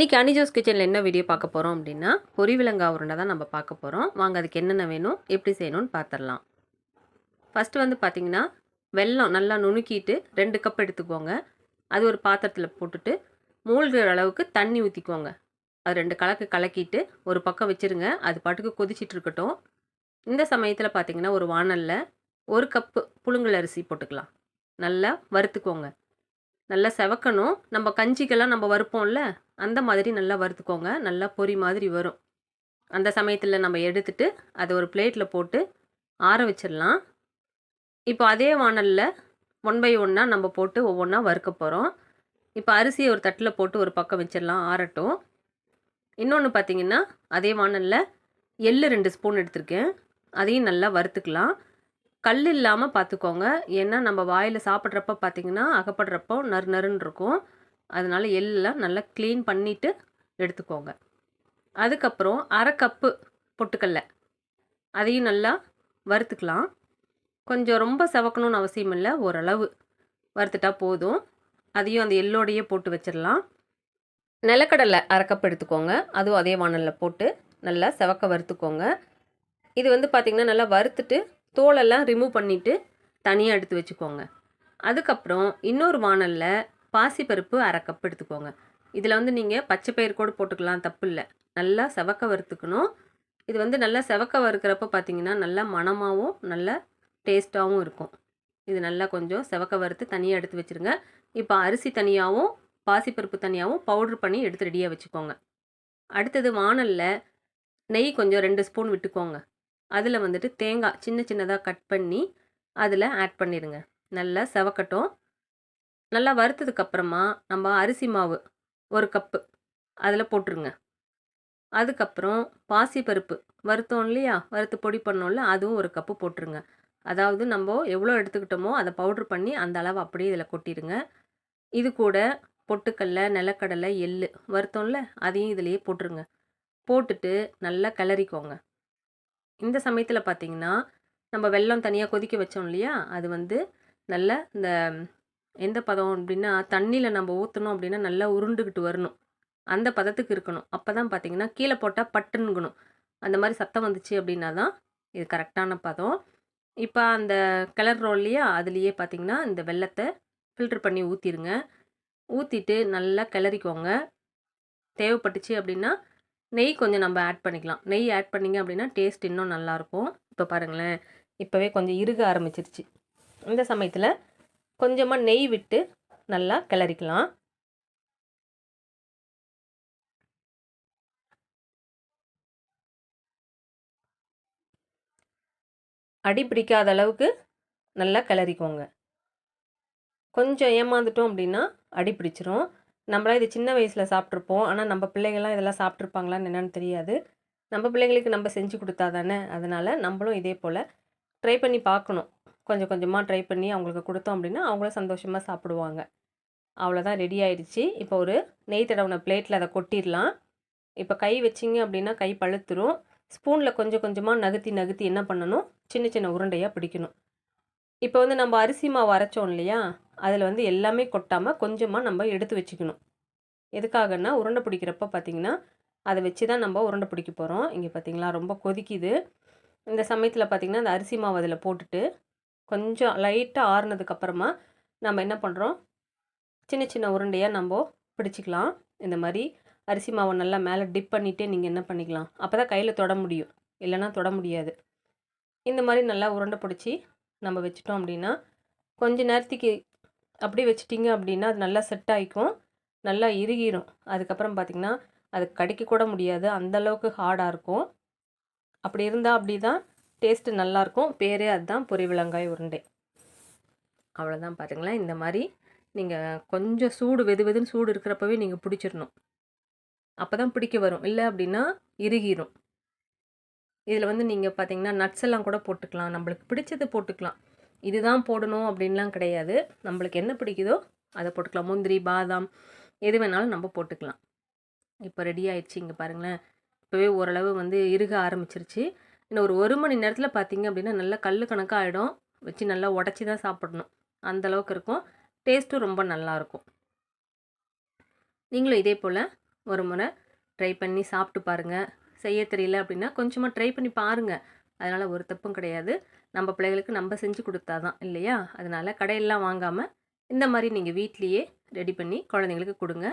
இன்றைக்கி அனிஜோஸ் கிச்சனில் என்ன வீடியோ பார்க்க போகிறோம் அப்படின்னா பொரிவிலங்காய் உருண்டை தான் நம்ம பார்க்க போகிறோம். வாங்க அதுக்கு என்னென்ன வேணும், எப்படி செய்யணும்னு பார்த்துடலாம். ஃபஸ்ட்டு வந்து பார்த்திங்கன்னா வெல்லம் நல்லா நுணுக்கிட்டு 2 கப் எடுத்துக்கோங்க. அது ஒரு பாத்திரத்தில் போட்டுட்டு மூழ்கிற அளவுக்கு தண்ணி ஊற்றிக்கோங்க. அது 2 கலக்கு கலக்கிட்டு ஒரு பக்கம் வச்சுருங்க. அது பாட்டுக்கு கொதிச்சிட்டு இருக்கட்டும். இந்த சமயத்தில் பார்த்திங்கன்னா ஒரு வாணலில் 1 கப்பு புழுங்கல் அரிசி போட்டுக்கலாம். நல்லா வறுத்துக்கோங்க. நல்லா செவக்கணும். நம்ம கஞ்சிக்கெல்லாம் நம்ம வறுப்போம்ல, அந்த மாதிரி நல்லா வறுத்துக்கோங்க. நல்லா பொரி மாதிரி வரும். அந்த சமயத்தில் நம்ம எடுத்துட்டு அதை ஒரு பிளேட்டில் போட்டு ஆற வச்சிடலாம். இப்போ அதே வாணலில் 1 பை 1 நம்ம போட்டு ஒவ்வொன்றா வறுக்க போகிறோம். இப்போ அரிசியை ஒரு தட்டில் போட்டு ஒரு பக்கம் வச்சிடலாம், ஆறட்டும். இன்னொன்று பார்த்திங்கன்னா அதே வாணலில் எள்ளு 2 ஸ்பூன் எடுத்திருக்கேன். அதையும் நல்லா வறுத்துக்கலாம். கல் இல்லாமல் பார்த்துக்கோங்க. ஏன்னா நம்ம வாயில் சாப்பிட்றப்ப பார்த்திங்கன்னா அகப்படுறப்போ நறு நறுன்னு இருக்கும். அதனால் எல்லாம் நல்லா க்ளீன் பண்ணிவிட்டு எடுத்துக்கோங்க. அதுக்கப்புறம் 1/2 கப்பு பொட்டுக்கடலை, அதையும் நல்லா வறுத்துக்கலாம். கொஞ்சம் ரொம்ப செவக்கணும்னு அவசியம் இல்லை, ஓரளவு வறுத்துட்டா போதும். அதையும் அந்த எள்ளோடையே போட்டு வச்சிடலாம். நிலக்கடலை 1/2 கப் எடுத்துக்கோங்க. அதுவும் அதே வாணலில் போட்டு நல்லா செவக்க வறுத்துக்கோங்க. இது வந்து பார்த்திங்கன்னா நல்லா வறுத்துட்டு தோலெல்லாம் ரிமூவ் பண்ணிவிட்டு தனியாக எடுத்து வச்சுக்கோங்க. அதுக்கப்புறம் இன்னொரு வாணலில் பாசிப்பருப்பு 1/2 கப் எடுத்துக்கோங்க. இதில் வந்து நீங்கள் பச்சை பயிர் கூட போட்டுக்கலாம், தப்பு இல்லை. நல்லா செவக்க வறுத்துக்கணும். இது வந்து நல்லா செவக்க வறுக்கிறப்ப பார்த்திங்கன்னா நல்லா மணமாகவும் நல்ல டேஸ்ட்டாகவும் இருக்கும். இது நல்லா கொஞ்சம் செவக்க வறுத்து தனியாக எடுத்து வச்சுருங்க. இப்போ அரிசி தனியாகவும் பாசிப்பருப்பு தனியாகவும் பவுட்ரு பண்ணி எடுத்து ரெடியாக வச்சுக்கோங்க. அடுத்தது வாணலில் நெய் கொஞ்சம் 2 ஸ்பூன் விட்டுக்கோங்க. அதில் வந்துட்டு தேங்காய் சின்ன சின்னதாக கட் பண்ணி அதில் ஆட் பண்ணிடுங்க. நல்லா செவக்கட்டும். நல்லா வறுத்ததுக்கப்புறமா நம்ம அரிசி மாவு 1 கப்பு அதில் போட்டுருங்க. அதுக்கப்புறம் பாசிப்பருப்பு வறுத்தோம் இல்லையா, வறுத்து பொடி பண்ணோம்ல, அதுவும் 1 கப்பு போட்டுருங்க. அதாவது நம்ம எவ்வளோ எடுத்துக்கிட்டோமோ அதை பவுட்ரு பண்ணி அந்த அளவு அப்படியே இதில் கொட்டிடுங்க. இது கூட பொட்டுக்கடலை, நிலக்கடலை, எள்ளு வறுத்தோம்ல, அதையும் இதிலையே போட்டுருங்க. போட்டுட்டு நல்லா கிளறிக்கோங்க. இந்த சமயத்தில் பார்த்திங்கன்னா நம்ம வெல்லம் தனியாக கொதிக்க வச்சோம் இல்லையா, அது வந்து நல்ல இந்த எந்த பதம் அப்படின்னா தண்ணியில் நம்ம ஊற்றணும் அப்படின்னா நல்லா உருண்டுக்கிட்டு வரணும். அந்த பதத்துக்கு இருக்கணும். அப்போ தான் பார்த்திங்கன்னா கீழே போட்டால் பட்டுன்னுக்கணும். அந்த மாதிரி சத்தம் வந்துச்சு அப்படின்னா தான் இது கரெக்டான பதம். இப்போ அந்த கிளறோம் இல்லையா, அதுலேயே பார்த்திங்கன்னா இந்த வெல்லத்தை ஃபில்ட்ரு பண்ணி ஊற்றிடுங்க. ஊற்றிட்டு நல்லா கிளறிக்கோங்க. தேவைப்பட்டுச்சு அப்படின்னா நெய் கொஞ்சம் நம்ம ஆட் பண்ணிக்கலாம். நெய் ஆட் பண்ணிங்க அப்படின்னா டேஸ்ட் இன்னும் நல்லாயிருக்கும். இப்போ பாருங்களேன், இப்போவே கொஞ்சம் இறுக ஆரம்பிச்சிருச்சு. இந்த சமயத்தில் கொஞ்சமாக நெய் விட்டு நல்லா கிளறிக்கலாம். அடி பிடிக்காத அளவுக்கு நல்லா கிளறிக்கோங்க. கொஞ்சம் ஏமாந்துட்டோம் அப்படின்னா அடி பிடிச்சிரும். நம்மளாம் இது சின்ன வயசில் சாப்பிட்ருப்போம். ஆனால் நம்ம பிள்ளைங்கள்லாம் இதெல்லாம் சாப்பிட்ருப்பாங்களான்னு என்னென்னு தெரியாது. நம்ம பிள்ளைங்களுக்கு நம்ம செஞ்சு கொடுத்தா தானே. அதனால் நம்மளும் இதே போல் ட்ரை பண்ணி பார்க்கணும். கொஞ்சம் கொஞ்சமாக ட்ரை பண்ணி அவங்களுக்கு கொடுத்தோம் அப்படின்னா அவங்களும் சந்தோஷமாக சாப்பிடுவாங்க. அவ்வளோதான், ரெடி ஆயிடுச்சு. இப்போ ஒரு நெய் தடவின பிளேட்டில் அதை கொட்டிடலாம். இப்போ கை வச்சிங்க அப்படின்னா கை பழுத்துரும். ஸ்பூனில் கொஞ்சம் கொஞ்சமாக நகர்த்தி நகர்த்தி என்ன பண்ணணும், சின்ன சின்ன உருண்டையாக பிடிக்கணும். இப்போ வந்து நம்ம அரிசி மாவு அரைச்சோம் இல்லையா, அதில் வந்து எல்லாமே கொட்டாமல் கொஞ்சமாக நம்ம எடுத்து வச்சுக்கணும். எதுக்காகன்னா உருண்டை பிடிக்கிறப்ப பார்த்திங்கன்னா அதை வச்சு தான் நம்ம உருண்டை பிடிக்க போகிறோம். இங்கே பார்த்திங்களா ரொம்ப கொதிக்குது. இந்த சமயத்தில் பார்த்திங்கன்னா அந்த அரிசி மாவு அதில் போட்டுட்டு கொஞ்சம் லைட்டாக ஆறுனதுக்கப்புறமா நம்ம என்ன பண்ணுறோம், சின்ன சின்ன உருண்டையாக நம்ம பிடிச்சிக்கலாம். இந்த மாதிரி அரிசி மாவை நல்லா மேலே டிப் பண்ணிவிட்டு நீங்கள் என்ன பண்ணிக்கலாம், அப்போ தான் கையில் தொட முடியும், இல்லைன்னா தொட முடியாது. இந்த மாதிரி நல்லா உருண்டை பிடிச்சி நம்ம வச்சிட்டோம் அப்படின்னா கொஞ்ச நேரத்துக்கு அப்படியே வச்சிட்டிங்க அப்படின்னா அது நல்லா செட் ஆகிக்கும், நல்லா இறுகிரும். அதுக்கப்புறம் பார்த்திங்கன்னா அது கடிக்க கூட முடியாது, அந்தளவுக்கு ஹார்டாக இருக்கும். அப்படி இருந்தால் அப்படி தான் டேஸ்ட்டு நல்லாயிருக்கும். பேரே அதுதான் பொரிவிலங்காய் உருண்டை. அவ்வளோதான். பாருங்களேன், இந்த மாதிரி நீங்கள் கொஞ்சம் சூடு வெதுன்னு சூடு இருக்கிறப்பவே நீங்கள் பிடிச்சிடணும். அப்போ தான் பிடிக்க வரும், இல்லை அப்படின்னா இறுகிரும். இதில் வந்து நீங்கள் பார்த்திங்கன்னா நட்ஸ் எல்லாம் கூட போட்டுக்கலாம். நம்மளுக்கு பிடிச்சது போட்டுக்கலாம். இதுதான் போடணும் அப்படின்லாம் கிடையாது. நம்மளுக்கு என்ன பிடிக்குதோ அதை போட்டுக்கலாம். முந்திரி, பாதாம் எது வேணாலும் நம்ம போட்டுக்கலாம். இப்போ ரெடி ஆயிடுச்சு. இங்கே பாருங்களேன், இப்போவே ஓரளவு வந்து இறுக ஆரம்பிச்சிருச்சு. இன்னும் ஒரு மணி நேரத்தில் பார்த்திங்க அப்படின்னா நல்லா கல் கணக்காக ஆகிடும். வச்சு நல்லா உடச்சி தான் சாப்பிடணும், அந்தளவுக்கு இருக்கும். டேஸ்ட்டும் ரொம்ப நல்லாயிருக்கும். நீங்களும் இதே போல் ஒரு முறை ட்ரை பண்ணி சாப்பிட்டு பாருங்கள். செய்ய தெரியல அப்படின்னா கொஞ்சமாக ட்ரை பண்ணி பாருங்கள். அதனால் ஒரு தப்பும் கிடையாது. நம்ம பிள்ளைகளுக்கு நம்ம செஞ்சு கொடுத்தா தான் இல்லையா? அதனால் கடையிலலாம் வாங்காமல் இந்த மாதிரி நீங்கள் வீட்லேயே ரெடி பண்ணி குழந்தைங்களுக்கு கொடுங்க.